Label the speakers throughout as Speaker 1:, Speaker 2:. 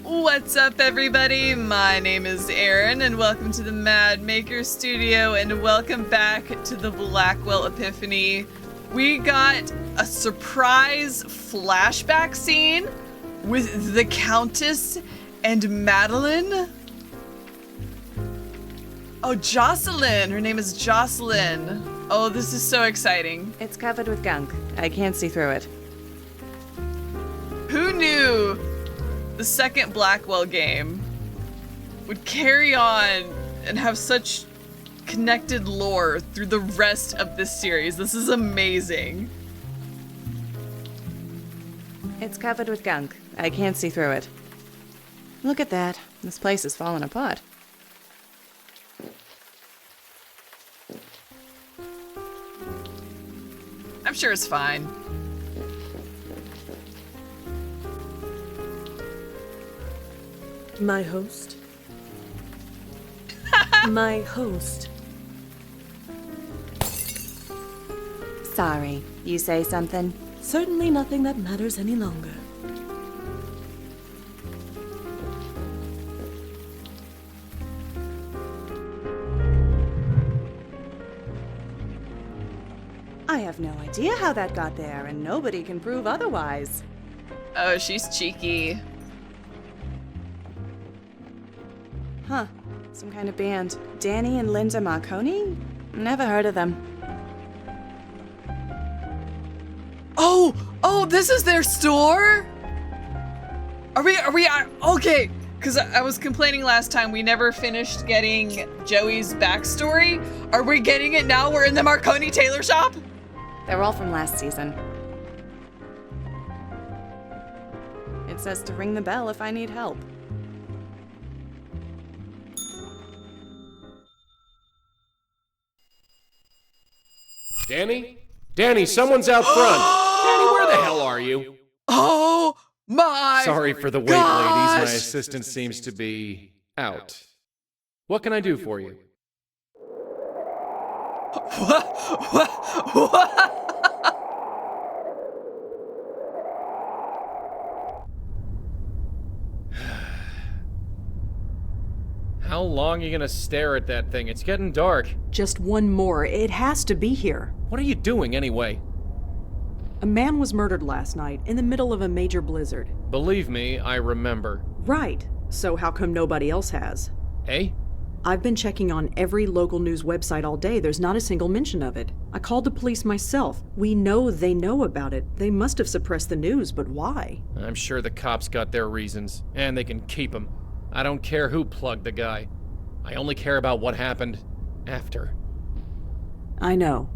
Speaker 1: What's up, everybody? My name is Aaron, and welcome to the Mad Maker Studio, and welcome back to the Blackwell Epiphany. We got a surprise flashback scene with the Countess and Madeline. Oh, Jocelyn! Her name is Jocelyn. Oh, this is so exciting.
Speaker 2: It's covered with gunk. I can't see through it.
Speaker 1: Who knew the second Blackwell game would carry on and have such connected lore through the rest of this series? This is amazing.
Speaker 2: It's covered with gunk. I can't see through it. Look at that. This place is falling apart.
Speaker 1: I'm sure it's fine.
Speaker 3: My host. My host.
Speaker 2: Sorry. You say something?
Speaker 3: Certainly nothing that matters any longer.
Speaker 2: I have no idea how that got there, and nobody can prove otherwise.
Speaker 1: Oh, she's cheeky.
Speaker 2: Huh. Some kind of band. Danny and Linda Marconi? Never heard of them.
Speaker 1: Oh, this is their store? Are we, okay. Because I was complaining last time we never finished getting Joey's backstory. Are we getting it now? We're in the Marconi tailor shop?
Speaker 2: They're all from last season. It says to ring the bell if I need help.
Speaker 4: Danny? Danny, someone's out front! Danny, where the hell are you?
Speaker 1: Oh my
Speaker 4: Sorry for the wait,
Speaker 1: gosh.
Speaker 4: ladies. My assistant seems to be out. What can I do for you?
Speaker 1: What?
Speaker 4: How long are you gonna stare at that thing? It's getting dark.
Speaker 5: Just one more. It has to be here.
Speaker 4: What are you doing anyway?
Speaker 5: A man was murdered last night in the middle of a major blizzard.
Speaker 4: Believe me, I remember.
Speaker 5: Right. So how come nobody else has?
Speaker 4: Eh?
Speaker 5: I've been checking on every local news website all day. There's not a single mention of it. I called the police myself. We know they know about it. They must have suppressed the news, but why?
Speaker 4: I'm sure the cops got their reasons, and they can keep them. I don't care who plugged the guy. I only care about what happened after.
Speaker 5: I know.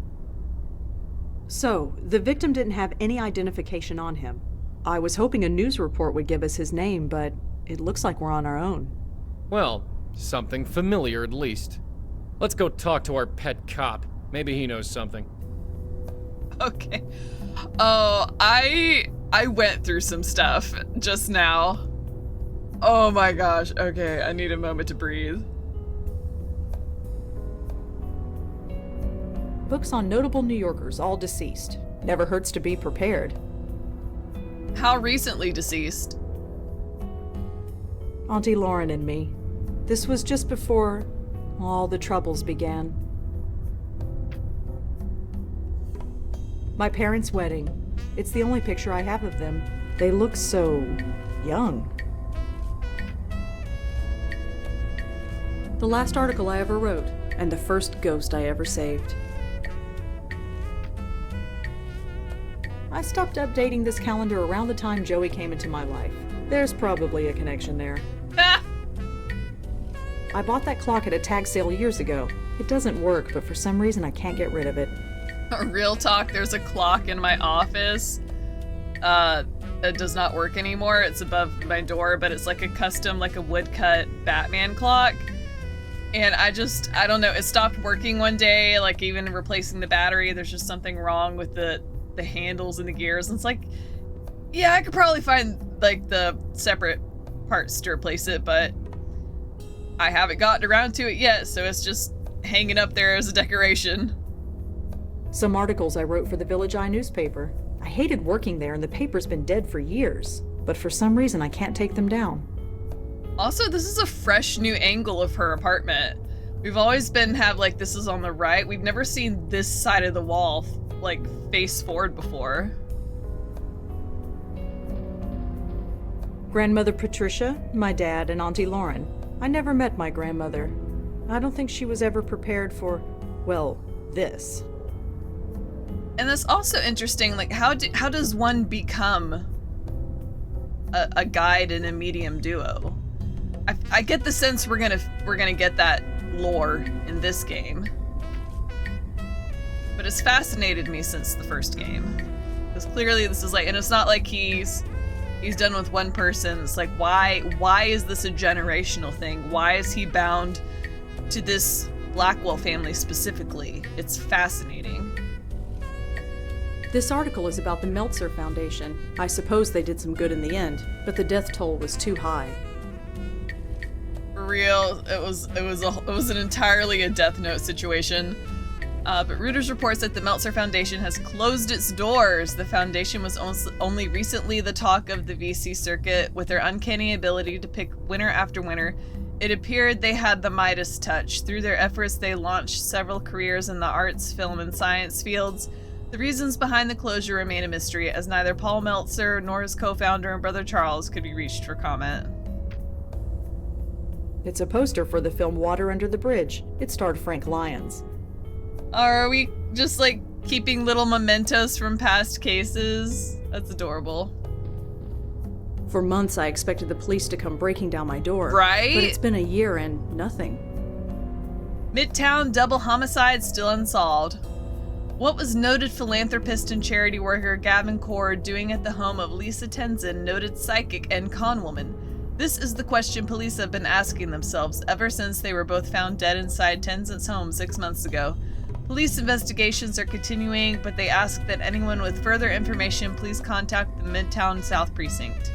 Speaker 5: So, the victim didn't have any identification on him. I was hoping a news report would give us his name, but it looks like we're on our own.
Speaker 4: Well, something familiar at least. Let's go talk to our pet cop. Maybe he knows something.
Speaker 1: Okay. Oh, I went through some stuff just now. Oh my gosh. Okay, I need a moment to breathe.
Speaker 5: Books on notable New Yorkers, all deceased. Never hurts to be prepared.
Speaker 1: How recently deceased?
Speaker 5: Auntie Lauren and me. This was just before all the troubles began. My parents' wedding. It's the only picture I have of them. They look so young. The last article I ever wrote, and the first ghost I ever saved. I stopped updating this calendar around the time Joey came into my life. There's probably a connection there. I bought that clock at a tag sale years ago. It doesn't work, but for some reason I can't get rid of it.
Speaker 1: Real talk, there's a clock in my office. It does not work anymore. It's above my door, but it's like a custom, like a woodcut Batman clock. And I don't know, it stopped working one day, like even replacing the battery, there's just something wrong with the handles and the gears. And it's like, yeah, I could probably find like the separate parts to replace it, but I haven't gotten around to it yet, so it's just hanging up there as a decoration.
Speaker 5: Some articles I wrote for the Village Eye newspaper. I hated working there and the paper's been dead for years, but for some reason I can't take them down.
Speaker 1: Also, this is a fresh new angle of her apartment. We've always have like this is on the right. We've never seen this side of the wall like face forward before.
Speaker 5: Grandmother Patricia, my dad, and Auntie Lauren. I never met my grandmother. I don't think she was ever prepared for, well, this.
Speaker 1: And that's also interesting, like how does one become a guide and a medium duo? I get the sense we're gonna get that lore in this game. But it's fascinated me since the first game. Because clearly this is like, and it's not like he's done with one person. It's like, why is this a generational thing? Why is he bound to this Blackwell family specifically? It's fascinating.
Speaker 5: This article is about the Meltzer Foundation. I suppose they did some good in the end, but the death toll was too high.
Speaker 1: For real, it was an entirely a Death Note situation. But Reuters reports that the Meltzer Foundation has closed its doors. The foundation was only recently the talk of the VC circuit. With their uncanny ability to pick winner after winner, it appeared they had the Midas touch. Through their efforts, they launched several careers in the arts, film, and science fields. The reasons behind the closure remain a mystery, as neither Paul Meltzer nor his co-founder and brother Charles could be reached for comment.
Speaker 5: It's a poster for the film Water Under the Bridge. It starred Frank Lyons.
Speaker 1: Are we just like keeping little mementos from past cases? That's adorable.
Speaker 5: For months, I expected the police to come breaking down my door.
Speaker 1: Right?
Speaker 5: But it's been a year and nothing.
Speaker 1: Midtown double homicide still unsolved. What was noted philanthropist and charity worker Gavin Cord doing at the home of Lisa Tenzin, noted psychic and con woman? This is the question police have been asking themselves ever since they were both found dead inside Tenzin's home 6 months ago. Police investigations are continuing, but they ask that anyone with further information please contact the Midtown South Precinct.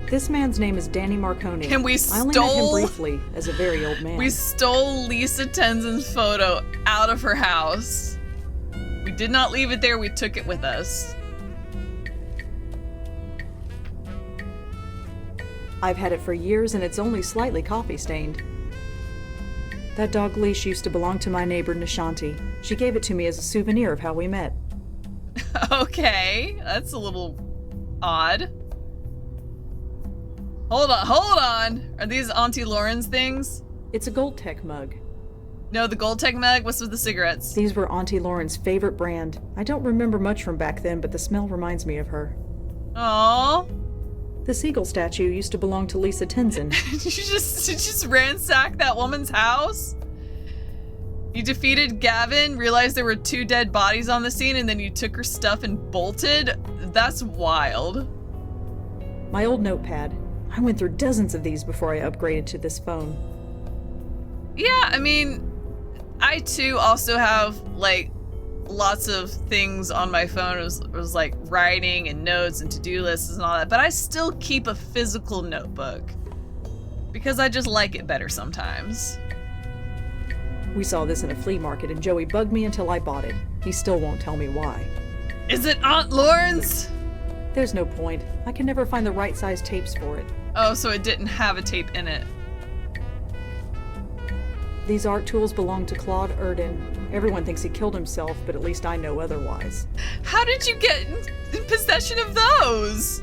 Speaker 5: This man's name is Danny Marconi.
Speaker 1: And
Speaker 5: I only met him briefly as a very old man.
Speaker 1: We stole Lisa Tenzin's photo out of her house. We did not leave it there, we took it with us.
Speaker 5: I've had it for years and it's only slightly coffee stained. That dog leash used to belong to my neighbor Nishanti. She gave it to me as a souvenir of how we met.
Speaker 1: Okay, that's a little odd. Hold on. Are these Auntie Lauren's things?
Speaker 5: It's a Gold Tech mug.
Speaker 1: No, the Gold Tech mug? What's with the cigarettes?
Speaker 5: These were Auntie Lauren's favorite brand. I don't remember much from back then, but the smell reminds me of her.
Speaker 1: Aww.
Speaker 5: The seagull statue used to belong to Lisa Tenzin.
Speaker 1: Did you just ransack that woman's house? You defeated Gavin, realized there were 2 dead bodies on the scene, and then you took her stuff and bolted? That's wild.
Speaker 5: My old notepad. I went through dozens of these before I upgraded to this phone.
Speaker 1: Yeah, I mean, I too also have like lots of things on my phone. It was like writing and notes and to-do lists and all that, but I still keep a physical notebook because I just like it better sometimes.
Speaker 5: We saw this in a flea market and Joey bugged me until I bought it. He still won't tell me why.
Speaker 1: Is it Aunt Lauren's?
Speaker 5: There's no point. I can never find the right size tapes for it.
Speaker 1: Oh, so it didn't have a tape in it.
Speaker 5: These art tools belong to Claude Erdin. Everyone thinks he killed himself, but at least I know otherwise.
Speaker 1: How did you get in possession of those?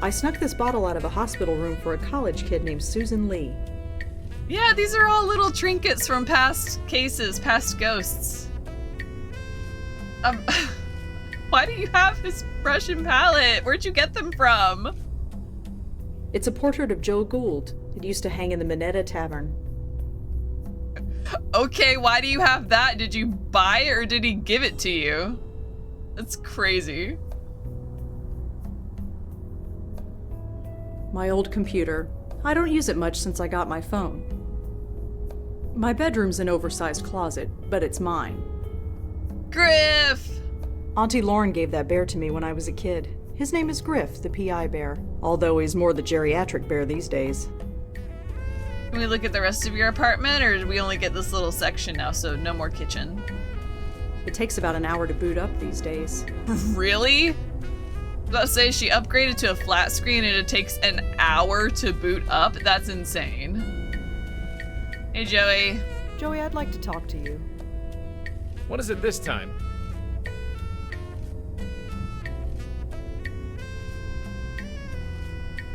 Speaker 5: I snuck this bottle out of a hospital room for a college kid named Susan Lee.
Speaker 1: Yeah, these are all little trinkets from past cases, past ghosts. Why do you have this brush and palette? Where'd you get them from?
Speaker 5: It's a portrait of Joe Gould. It used to hang in the Minetta Tavern.
Speaker 1: Okay, why do you have that? Did you buy it or did he give it to you? That's crazy.
Speaker 5: My old computer. I don't use it much since I got my phone. My bedroom's an oversized closet, but it's mine.
Speaker 1: Griff!
Speaker 5: Auntie Lauren gave that bear to me when I was a kid. His name is Griff, the PI bear, although he's more the geriatric bear these days.
Speaker 1: Can we look at the rest of your apartment, or did we only get this little section now, so no more kitchen?
Speaker 5: It takes about an hour to boot up these days.
Speaker 1: Really? Let's say she upgraded to a flat screen and it takes an hour to boot up? That's insane. Hey, Joey.
Speaker 5: Joey, I'd like to talk to you.
Speaker 4: What is it this time?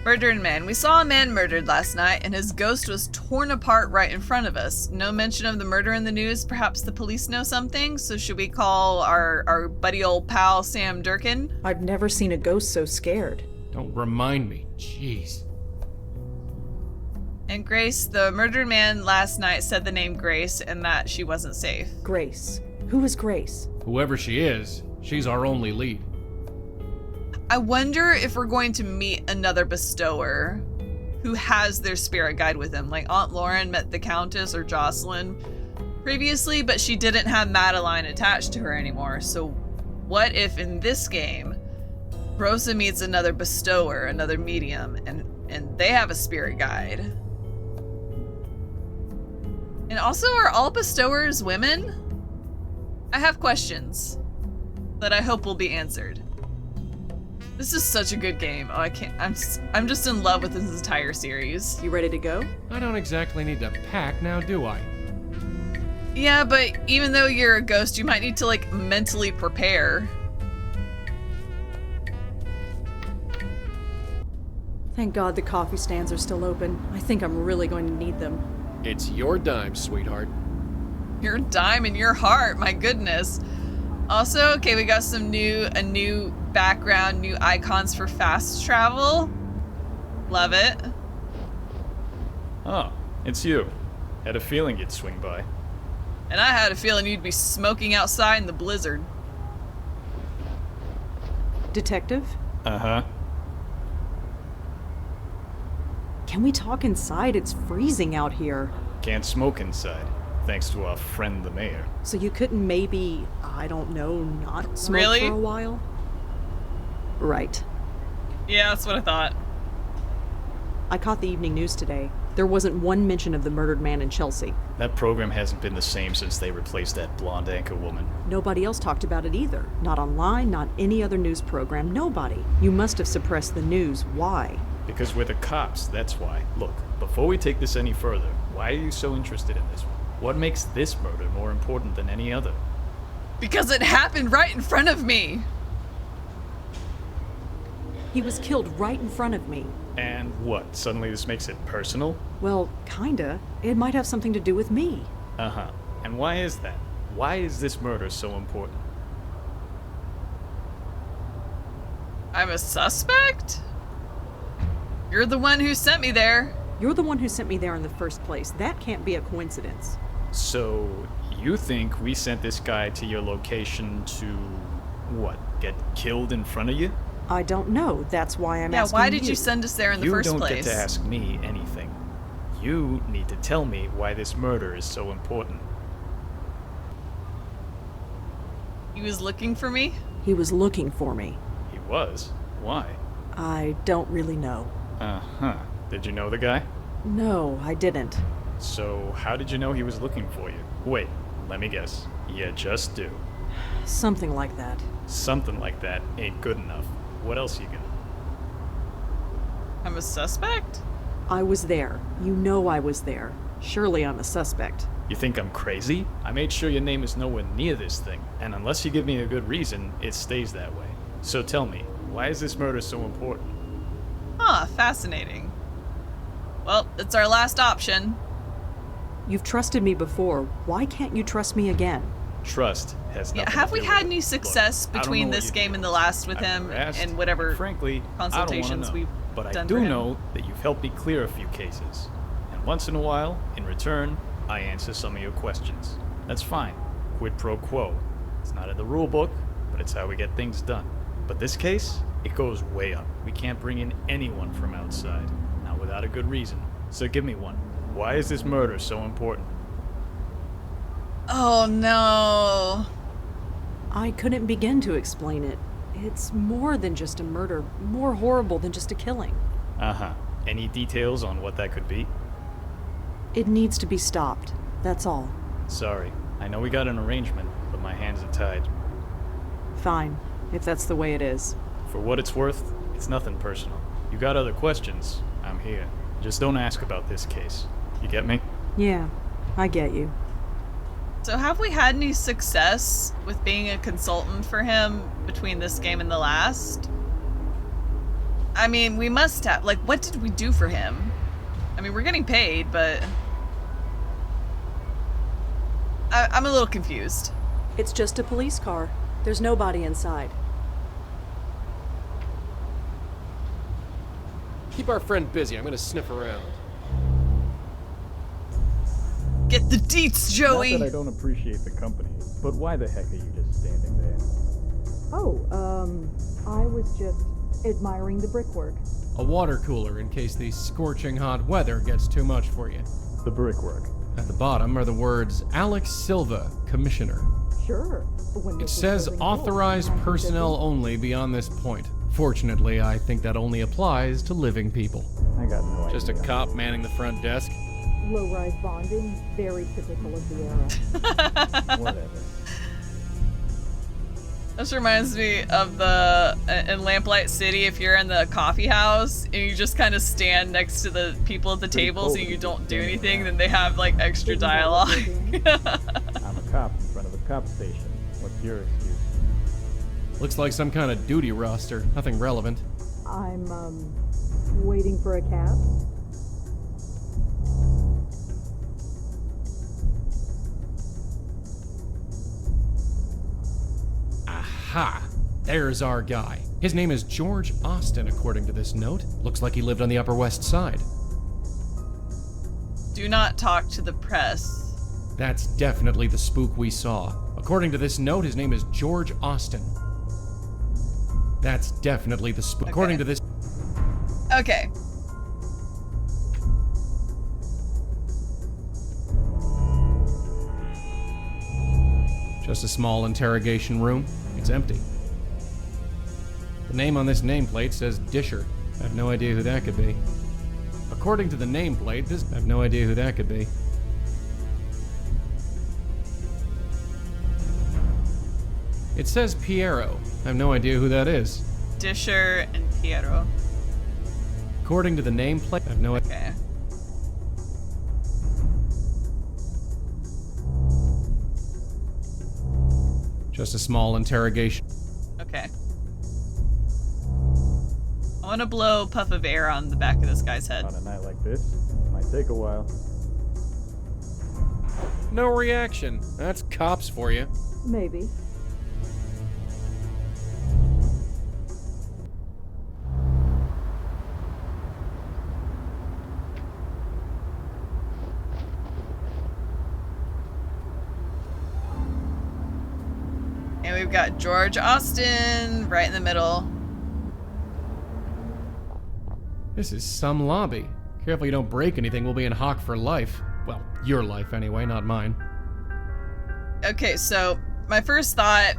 Speaker 1: Murdered man. We saw a man murdered last night, and his ghost was torn apart right in front of us. No mention of the murder in the news. Perhaps the police know something? So should we call our buddy old pal Sam Durkin?
Speaker 5: I've never seen a ghost so scared.
Speaker 4: Don't remind me. Jeez.
Speaker 1: And Grace, the murdered man last night said the name Grace and that she wasn't safe.
Speaker 5: Grace. Who is Grace?
Speaker 4: Whoever she is, she's our only lead.
Speaker 1: I wonder if we're going to meet another bestower who has their spirit guide with him. Like Aunt Lauren met the Countess or Jocelyn previously, but she didn't have Madeline attached to her anymore. So what if in this game, Rosa meets another bestower, another medium, and they have a spirit guide? And also, are all bestowers women? I have questions that I hope will be answered. This is such a good game. Oh, I can't. I'm just in love with this entire series.
Speaker 5: You ready to go?
Speaker 4: I don't exactly need to pack now, do I?
Speaker 1: Yeah, but even though you're a ghost, you might need to like mentally prepare.
Speaker 5: Thank God the coffee stands are still open. I think I'm really going to need them.
Speaker 4: It's your dime, sweetheart.
Speaker 1: Your dime in your heart, my goodness. Also, okay, we got a new background, new icons for fast travel. Love it.
Speaker 6: Oh, it's you. Had a feeling you'd swing by.
Speaker 1: And I had a feeling you'd be smoking outside in the blizzard.
Speaker 5: Detective?
Speaker 6: Uh-huh.
Speaker 5: Can we talk inside? It's freezing out here.
Speaker 6: Can't smoke inside, thanks to our friend the mayor.
Speaker 5: So you couldn't maybe, I don't know, not smoke
Speaker 1: Really?
Speaker 5: for a while? Right.
Speaker 1: Yeah, that's what I thought.
Speaker 5: I caught the evening news today. There wasn't one mention of the murdered man in Chelsea.
Speaker 6: That program hasn't been the same since they replaced that blonde anchor woman.
Speaker 5: Nobody else talked about it either. Not online, not any other news program, nobody. You must have suppressed the news. Why?
Speaker 6: Because we're the cops, that's why. Look, before we take this any further, why are you so interested in this one? What makes this murder more important than any other?
Speaker 1: Because it happened right in front of me.
Speaker 5: He was killed right in front of me.
Speaker 6: And what, suddenly this makes it personal?
Speaker 5: Well, kinda. It might have something to do with me.
Speaker 6: Uh-huh. And why is that? Why is this murder so important?
Speaker 1: I'm a suspect? You're the one who sent me there.
Speaker 5: You're the one who sent me there in the first place. That can't be a coincidence.
Speaker 6: So, you think we sent this guy to your location to, what, get killed in front of you?
Speaker 5: I don't know. That's why I'm
Speaker 1: Yeah,
Speaker 5: asking
Speaker 1: why did you send us there in the first
Speaker 6: You don't
Speaker 1: place?
Speaker 6: get to ask me anything. You need to tell me why this murder is so important.
Speaker 1: He was looking for me?
Speaker 5: He was looking for me.
Speaker 6: He was? Why?
Speaker 5: I don't really know.
Speaker 6: Uh-huh. Did you know the guy?
Speaker 5: No, I didn't.
Speaker 6: So, how did you know he was looking for you? Wait, let me guess. You just do.
Speaker 5: Something like that.
Speaker 6: Something like that ain't good enough. What else you got?
Speaker 1: I'm a suspect?
Speaker 5: I was there. You know I was there. Surely I'm a suspect.
Speaker 6: You think I'm crazy? I made sure your name is nowhere near this thing, and unless you give me a good reason, it stays that way. So tell me, why is this murder so important?
Speaker 1: Huh, fascinating. Well, it's our last option.
Speaker 5: You've trusted me before. Why can't you trust me again?
Speaker 6: Trust has nothing
Speaker 1: Yeah,
Speaker 6: to
Speaker 1: have we
Speaker 6: do
Speaker 1: had
Speaker 6: with
Speaker 1: any
Speaker 6: it.
Speaker 1: success
Speaker 6: Look, I don't
Speaker 1: between
Speaker 6: know
Speaker 1: this
Speaker 6: what you
Speaker 1: game
Speaker 6: do.
Speaker 1: and the last with
Speaker 6: I've
Speaker 1: him
Speaker 6: never asked,
Speaker 1: and whatever
Speaker 6: frankly,
Speaker 1: consultations
Speaker 6: I don't wanna know.
Speaker 1: we've
Speaker 6: But I
Speaker 1: done
Speaker 6: do
Speaker 1: for him?
Speaker 6: know that you've helped me clear a few cases. And once in a while, in return, I answer some of your questions. That's fine. Quid pro quo. It's not in the rule book, but it's how we get things done. But this case, it goes way up. We can't bring in anyone from outside, not without a good reason. So give me one. Why is this murder so important?
Speaker 1: Oh no.
Speaker 5: I couldn't begin to explain it. It's more than just a murder, more horrible than just a killing.
Speaker 6: Uh-huh. Any details on what that could be?
Speaker 5: It needs to be stopped. That's all.
Speaker 6: Sorry. I know we got an arrangement, but my hands are tied.
Speaker 5: Fine, if that's the way it is.
Speaker 6: For what it's worth, it's nothing personal. You got other questions, I'm here. Just don't ask about this case. You get me?
Speaker 5: Yeah, I get you.
Speaker 1: So have we had any success with being a consultant for him between this game and the last? I mean, we must have. Like, what did we do for him? I mean, we're getting paid, but... I'm a little confused.
Speaker 5: It's just a police car. There's nobody inside.
Speaker 4: Keep our friend busy. I'm gonna sniff around.
Speaker 1: Get the deets, Joey!
Speaker 7: Not that I don't appreciate the company, but why the heck are you just standing there?
Speaker 5: I was just admiring the brickwork.
Speaker 4: A water cooler in case the scorching hot weather gets too much for you.
Speaker 7: The brickwork.
Speaker 4: At the bottom are the words Alex Silva, Commissioner.
Speaker 5: Sure.
Speaker 4: It says authorized personnel only beyond this point. Fortunately, I think that only applies to living people.
Speaker 7: I got no
Speaker 4: Just a
Speaker 7: idea.
Speaker 4: cop manning the front desk.
Speaker 8: Low-rise bonding, very typical of the era.
Speaker 7: Whatever.
Speaker 1: This reminds me of the in Lamplight City, if you're in the coffee house and you just kind of stand next to the people at the tables and you don't do anything, then they have like extra dialogue.
Speaker 7: I'm a cop in front of a cop station. What's your excuse?
Speaker 4: Looks like some kind of duty roster. Nothing relevant.
Speaker 8: I'm, waiting for a cab.
Speaker 4: Aha! There's our guy. His name is George Austin, according to this note. Looks like he lived on the Upper West Side.
Speaker 1: Do not talk to the press.
Speaker 4: That's definitely the spook we saw. According to this note, his name is George Austin. That's definitely the spook. According to this...
Speaker 1: Okay.
Speaker 4: Just a small interrogation room. It's empty. The name on this nameplate says Disher. I have no idea who that could be. According to the nameplate, I have no idea who that could be. It says Piero. I have no idea who that is.
Speaker 1: Disher and Piero.
Speaker 4: According to the nameplate, I have no idea.
Speaker 1: Okay.
Speaker 4: Just a small interrogation.
Speaker 1: Okay. I want to blow a puff of air on the back of this guy's head.
Speaker 7: On a night like this, might take a while.
Speaker 4: No reaction. That's cops for you.
Speaker 8: Maybe.
Speaker 1: And we've got George Austin right in the middle.
Speaker 4: This is some lobby. Careful you don't break anything, we'll be in hock for life. Well, your life anyway, not mine.
Speaker 1: Okay, so my first thought,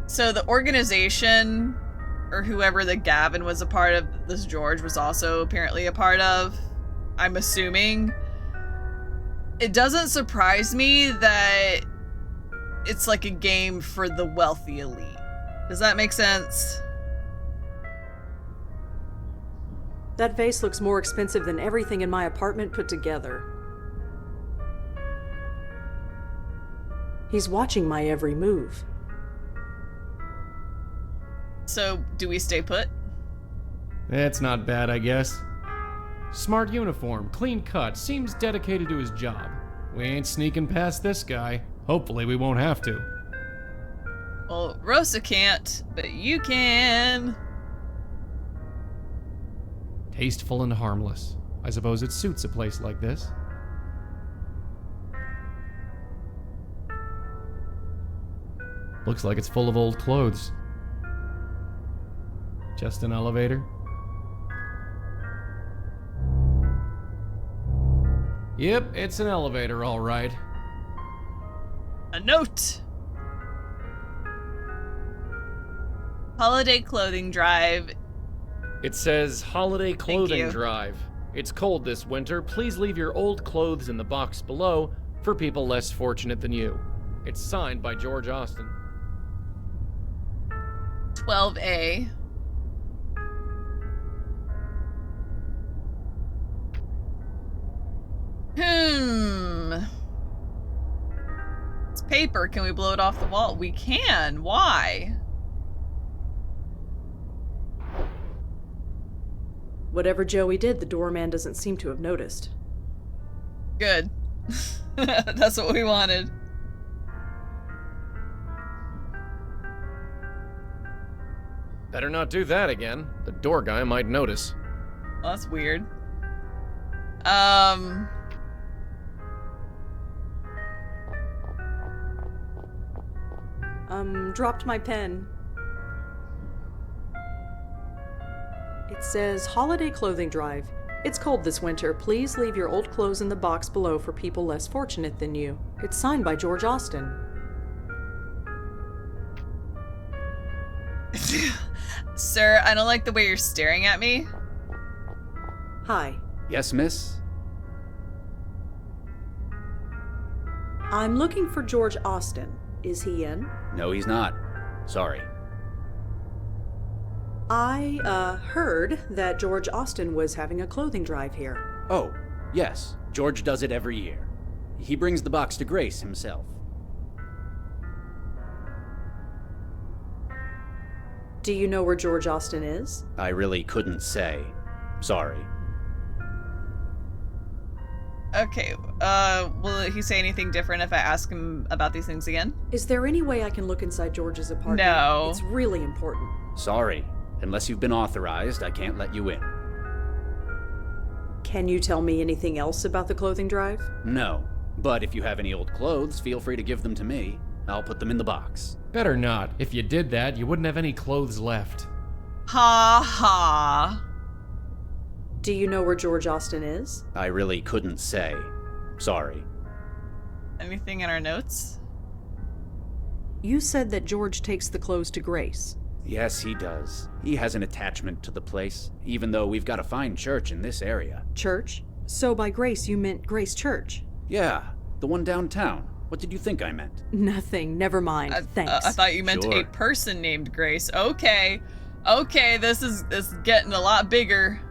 Speaker 1: so the organization, or whoever the Gavin was a part of, this George was also apparently a part of, I'm assuming. It doesn't surprise me that it's like a game for the wealthy elite. Does that make sense?
Speaker 5: That vase looks more expensive than everything in my apartment put together. He's watching my every move.
Speaker 1: So, do we stay put?
Speaker 4: That's not bad, I guess. Smart uniform, clean cut, seems dedicated to his job. We ain't sneaking past this guy. Hopefully we won't have to.
Speaker 1: Well, Rosa can't, but you can.
Speaker 4: Tasteful and harmless. I suppose it suits a place like this. Looks like it's full of old clothes. Just an elevator? Yep, it's an elevator, all right.
Speaker 1: A note! Holiday clothing drive.
Speaker 4: It says Holiday Clothing
Speaker 1: you.
Speaker 4: Drive. It's cold this winter. Please leave your old clothes in the box below for people less fortunate than you. It's signed by George Austin.
Speaker 1: 12A. It's paper. Can we blow it off the wall? We can. Why?
Speaker 5: Whatever Joey did, the doorman doesn't seem to have noticed.
Speaker 1: Good. That's what we wanted.
Speaker 4: Better not do that again. The door guy might notice.
Speaker 1: Well, that's weird.
Speaker 5: Dropped my pen. It says, Holiday Clothing Drive. It's cold this winter. Please leave your old clothes in the box below for people less fortunate than you. It's signed by George Austin.
Speaker 1: Sir, I don't like the way you're staring at me.
Speaker 5: Hi.
Speaker 9: Yes, miss?
Speaker 5: I'm looking for George Austin. Is he in?
Speaker 9: No, he's not. Sorry.
Speaker 5: I, heard that George Austin was having a clothing drive here.
Speaker 9: Oh, yes. George does it every year. He brings the box to Grace himself.
Speaker 5: Do you know where George Austin is?
Speaker 9: I really couldn't say. Sorry.
Speaker 1: Okay, will he say anything different if I ask him about these things again?
Speaker 5: Is there any way I can look inside George's apartment?
Speaker 1: No.
Speaker 5: It's really important.
Speaker 9: Sorry. Unless you've been authorized, I can't let you in.
Speaker 5: Can you tell me anything else about the clothing drive?
Speaker 9: No. But if you have any old clothes, feel free to give them to me. I'll put them in the box.
Speaker 4: Better not. If you did that, you wouldn't have any clothes left.
Speaker 1: Ha ha.
Speaker 5: Do you know where George Austin is?
Speaker 9: I really couldn't say. Sorry.
Speaker 1: Anything in our notes?
Speaker 5: You said that George takes the clothes to Grace.
Speaker 9: Yes, he does. He has an attachment to the place, even though we've got a fine church in this area.
Speaker 5: Church? So by Grace, you meant Grace Church?
Speaker 9: Yeah, the one downtown. What did you think I meant?
Speaker 5: Nothing. Never mind. Thanks.
Speaker 1: I thought you meant
Speaker 9: Sure.
Speaker 1: a person named Grace. Okay. Okay, this is getting a lot bigger.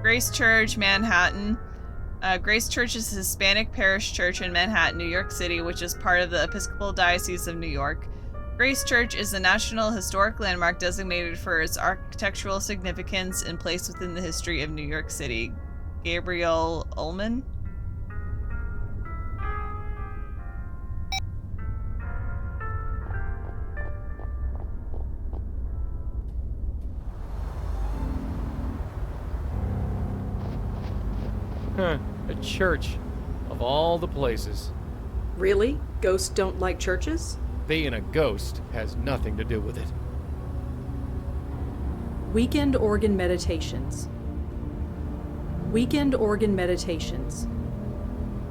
Speaker 1: Grace Church, Manhattan. Grace Church is a Hispanic parish church in Manhattan, New York City, which is part of the Episcopal Diocese of New York. Grace Church is a National Historic Landmark designated for its architectural significance and placed within the history of New York City. Gabriel Ullman?
Speaker 4: Huh. A church. Of all the places.
Speaker 5: Really? Ghosts don't like churches?
Speaker 4: Being a ghost has nothing to do with it.
Speaker 5: Weekend Organ Meditations. Weekend Organ Meditations.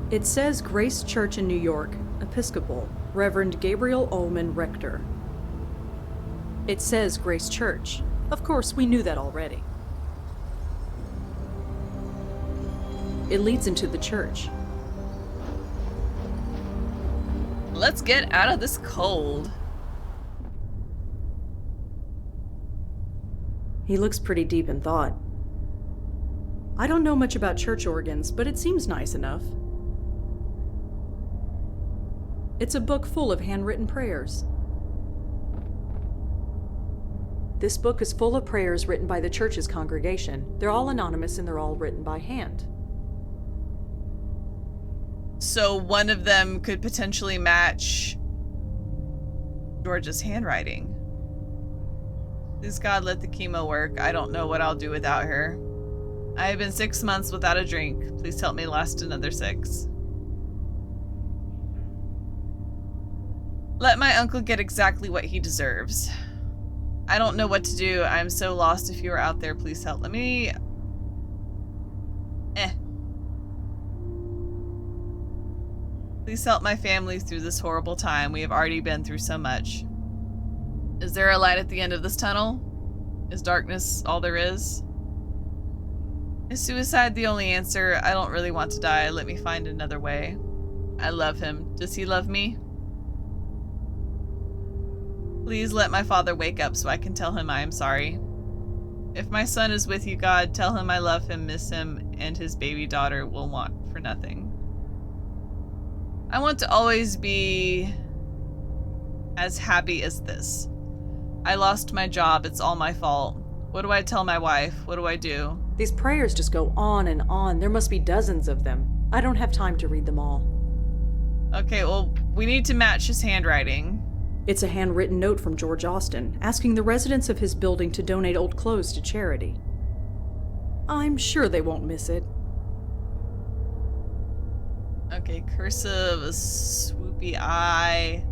Speaker 5: It says Grace Church in New York, Episcopal, Reverend Gabriel Ullman, Rector. It says Grace Church. Of course, we knew that already. It leads into the church.
Speaker 1: Let's get out of this cold.
Speaker 5: He looks pretty deep in thought. I don't know much about church organs, but it seems nice enough. It's a book full of handwritten prayers. This book is full of prayers written by the church's congregation. They're all anonymous and they're all written by hand.
Speaker 1: So one of them could potentially match George's handwriting. Please God, let the chemo work. I don't know what I'll do without her. I have been 6 months without a drink. Please help me last another 6. Let my uncle get exactly what he deserves. I don't know what to do. I'm so lost. If you are out there, please help. Let me... Please help my family through this horrible time. We have already been through so much. Is there a light at the end of this tunnel? Is darkness all there is? Is suicide the only answer? I don't really want to die. Let me find another way. I love him. Does he love me? Please let my father wake up so I can tell him I am sorry. If my son is with you, God, tell him I love him, miss him, and his baby daughter will want for nothing. I want to always be as happy as this. I lost my job. It's all my fault. What do I tell my wife? What do I do?
Speaker 5: These prayers just go on and on. There must be dozens of them. I don't have time to read them all.
Speaker 1: Okay, well, we need to match his handwriting.
Speaker 5: It's a handwritten note from George Austin, asking the residents of his building to donate old clothes to charity. I'm sure they won't miss it.
Speaker 1: Okay, cursive, a swoopy eye.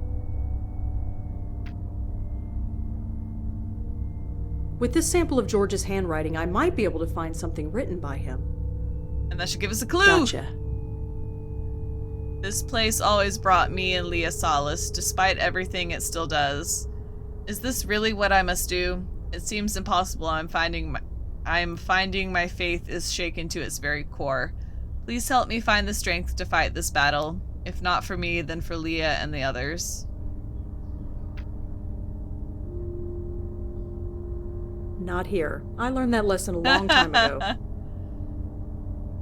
Speaker 5: With this sample of George's handwriting, I might be able to find something written by him.
Speaker 1: And that should give us a clue.
Speaker 5: Gotcha.
Speaker 1: This place always brought me and Leah solace. Despite everything, it still does. Is this really what I must do? It seems impossible. I'm finding my faith is shaken to its very core. Please help me find the strength to fight this battle. If not for me, then for Leah and the others.
Speaker 5: Not here. I learned that lesson a long time ago.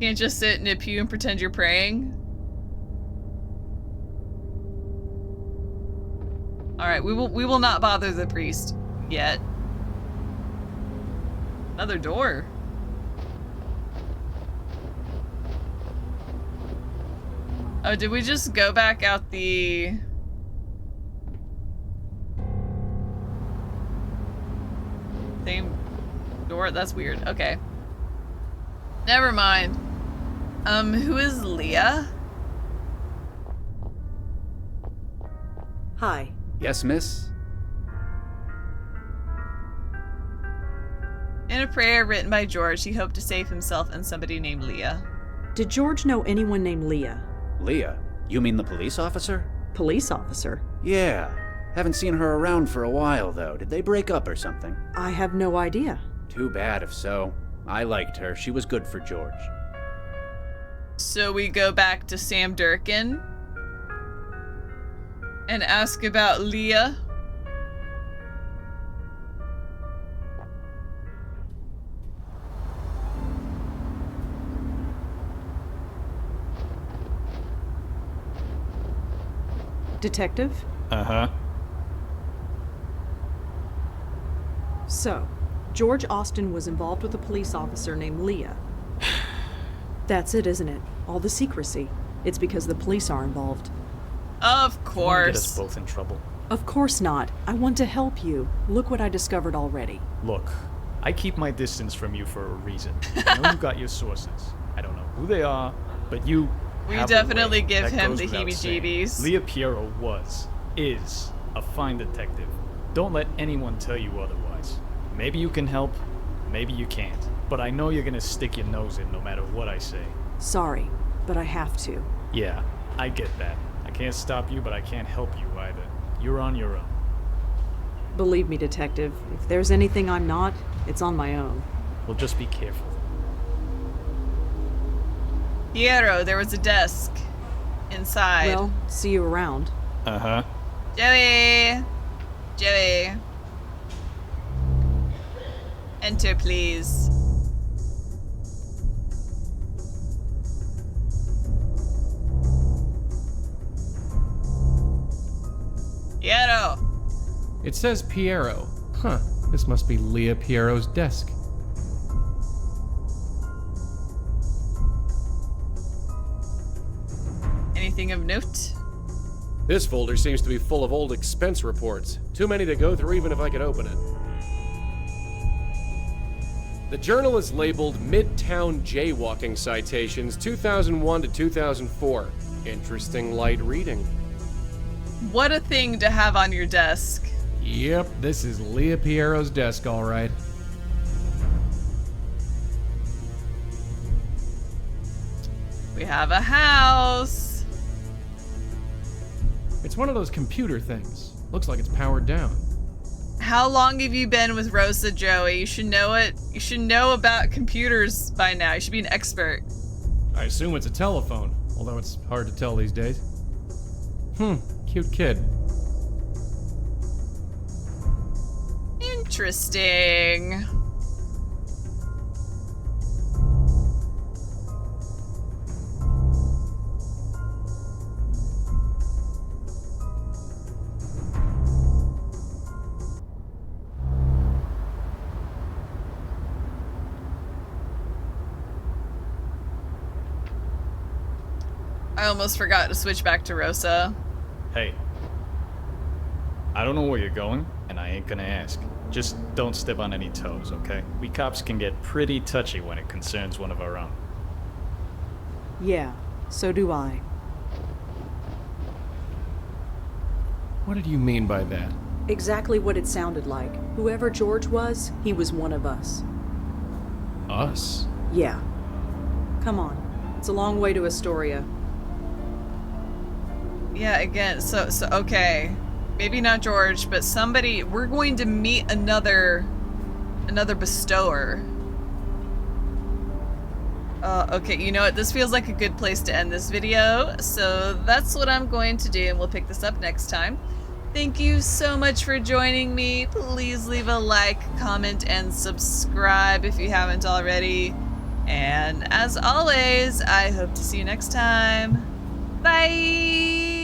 Speaker 1: Can't just sit in a pew and pretend you're praying. Alright, we will not bother the priest yet. Another door. Oh, did we just go back out the... same door? That's weird. Okay. Never mind. Who is Leah?
Speaker 5: Hi.
Speaker 9: Yes, miss?
Speaker 1: In a prayer written by George, he hoped to save himself and somebody named Leah.
Speaker 5: Did George know anyone named Leah?
Speaker 9: Leah? You mean the police officer?
Speaker 5: Police officer?
Speaker 9: Yeah. Haven't seen her around for a while, though. Did they break up or something?
Speaker 5: I have no idea.
Speaker 9: Too bad if so. I liked her. She was good for George.
Speaker 1: So we go back to Sam Durkin and ask about Leah.
Speaker 5: Detective?
Speaker 6: Uh-huh.
Speaker 5: So, George Austin was involved with a police officer named Leah. That's it, isn't it? All the secrecy. It's because the police are involved.
Speaker 1: Of
Speaker 6: You wanna get us
Speaker 1: course.
Speaker 6: both in trouble.
Speaker 5: Of course not. I want to help you. Look what I discovered already.
Speaker 6: Look, I keep my distance from you for a reason. I know you got your sources. I don't know who they are, but you
Speaker 1: We
Speaker 6: have a
Speaker 1: definitely
Speaker 6: way.
Speaker 1: give
Speaker 6: That
Speaker 1: him
Speaker 6: goes
Speaker 1: the
Speaker 6: without saying.
Speaker 1: heebie-jeebies.
Speaker 6: Leah Piero is a fine detective. Don't let anyone tell you otherwise. Maybe you can help, maybe you can't. But I know you're gonna stick your nose in no matter what I say.
Speaker 5: Sorry, but I have to.
Speaker 6: Yeah, I get that. I can't stop you, but I can't help you either. You're on your own.
Speaker 5: Believe me, Detective, if there's anything I'm not, it's on my own.
Speaker 6: Well, just be careful.
Speaker 1: Piero, there was a desk inside.
Speaker 5: Well, see you around.
Speaker 6: Uh-huh.
Speaker 1: Joey! Joey. Enter, please. Piero!
Speaker 4: It says Piero. Huh. This must be Leah Piero's desk.
Speaker 1: Anything of note?
Speaker 10: This folder seems to be full of old expense reports. Too many to go through even if I could open it. The journal is labeled Midtown Jaywalking Citations 2001 to 2004. Interesting light reading.
Speaker 1: What a thing to have on your desk.
Speaker 4: Yep, this is Leah Piero's desk, all right.
Speaker 1: We have a house.
Speaker 4: It's one of those computer things. Looks like it's powered down.
Speaker 1: How long have you been with Rosa, Joey? You should know it. You should know about computers by now. You should be an expert.
Speaker 4: I assume it's a telephone, although it's hard to tell these days. Cute kid.
Speaker 1: Interesting. I almost forgot to switch back to Rosa.
Speaker 6: Hey. I don't know where you're going, and I ain't gonna ask. Just don't step on any toes, okay? We cops can get pretty touchy when it concerns one of our own.
Speaker 5: Yeah, so do I.
Speaker 4: What did you mean by that?
Speaker 5: Exactly what it sounded like. Whoever George was, he was one of us.
Speaker 4: Us?
Speaker 5: Yeah. Come on. It's a long way to Astoria.
Speaker 1: Yeah, again, so okay. Maybe not George, but somebody, we're going to meet another bestower. Okay, you know what? This feels like a good place to end this video, so that's what I'm going to do, and we'll pick this up next time. Thank you so much for joining me. Please leave a like, comment, and subscribe if you haven't already. And as always, I hope to see you next time. Bye!